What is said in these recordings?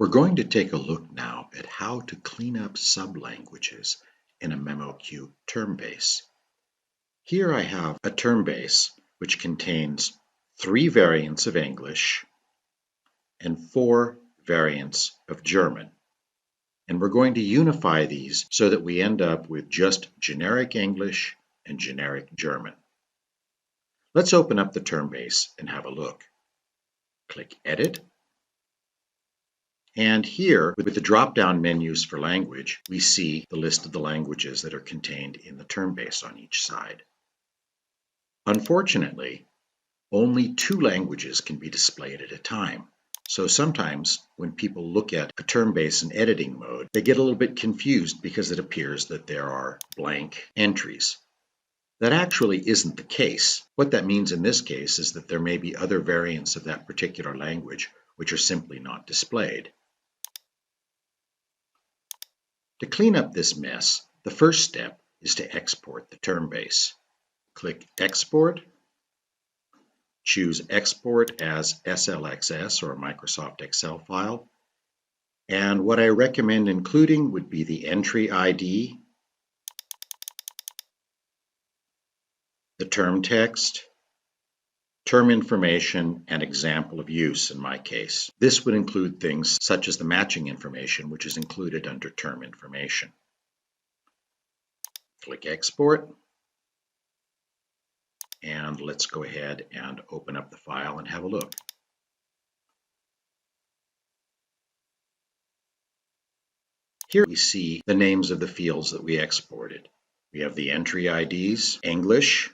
We're going to take a look now at how to clean up sublanguages in a memoQ term base. Here I have a term base which contains 3 variants of English and 4 variants of German. And we're going to unify these so that we end up with just generic English and generic German. Let's open up the term base and have a look. Click Edit. And here, with the drop-down menus for language, we see the list of the languages that are contained in the term base on each side. Unfortunately, only 2 languages can be displayed at a time. So sometimes when people look at a term base in editing mode, they get a little bit confused because it appears that there are blank entries. That actually isn't the case. What that means in this case is that there may be other variants of that particular language which are simply not displayed. To clean up this mess, the first step is to export the term base. Click Export, choose Export as SLXS or a Microsoft Excel file, and what I recommend including would be the entry ID, the term text, term information, and example of use in my case. This would include things such as the matching information, which is included under term information. Click Export, and let's go ahead and open up the file and have a look. Here we see the names of the fields that we exported. We have the entry IDs, English,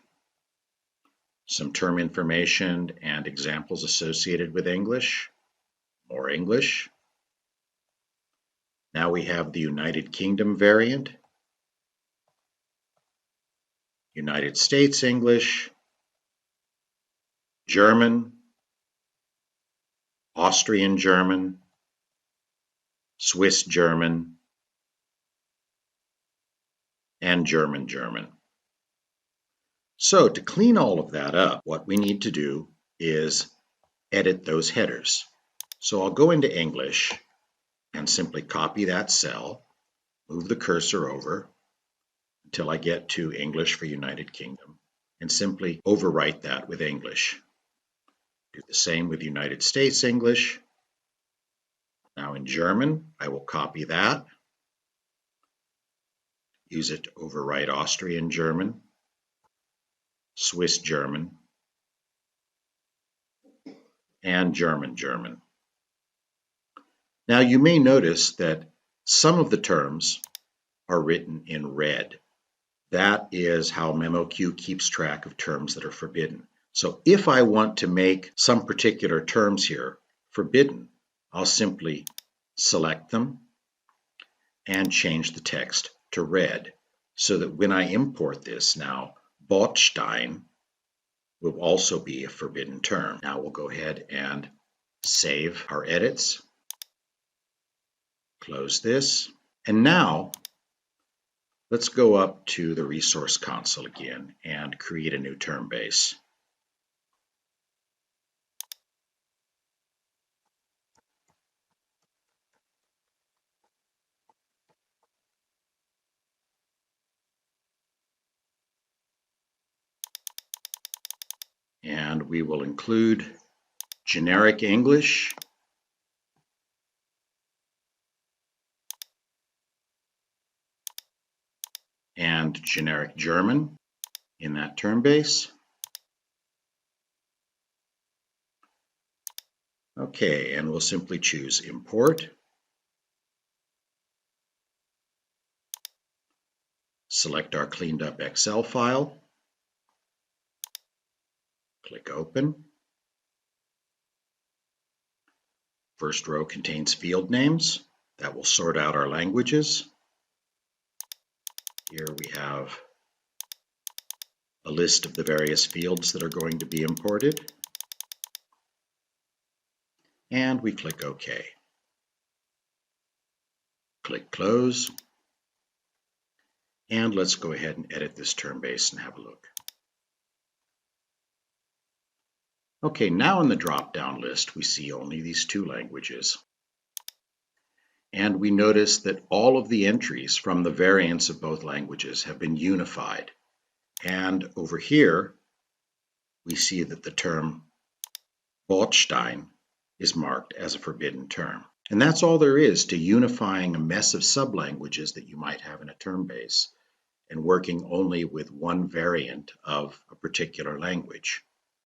some term information and examples associated with English, more English. Now we have the United Kingdom variant, United States English, German, Austrian German, Swiss German, and German German. So to clean all of that up, what we need to do is edit those headers. So I'll go into English and simply copy that cell, move the cursor over until I get to English for United Kingdom, and simply overwrite that with English. Do the same with United States English. Now in German, I will copy that, use it to overwrite Austrian German, Swiss German, and German German. Now you may notice that some of the terms are written in red. That is how memoQ keeps track of terms that are forbidden. So if I want to make some particular terms here forbidden, I'll simply select them and change the text to red so that when I import this now, Botstein will also be a forbidden term. Now we'll go ahead and save our edits. Close this. And now let's go up to the resource console again and create a new term base. And we will include generic English, and generic German in that term base. Okay, and we'll simply choose Import. Select our cleaned up Excel file. Click Open. First row contains field names. That will sort out our languages. Here we have a list of the various fields that are going to be imported. And we click OK. Click Close. And let's go ahead and edit this term base and have a look. Okay, now in the drop-down list, we see only these 2 languages. And we notice that all of the entries from the variants of both languages have been unified. And over here, we see that the term Botstein is marked as a forbidden term. And that's all there is to unifying a mess of sublanguages that you might have in a term base and working only with one variant of a particular language.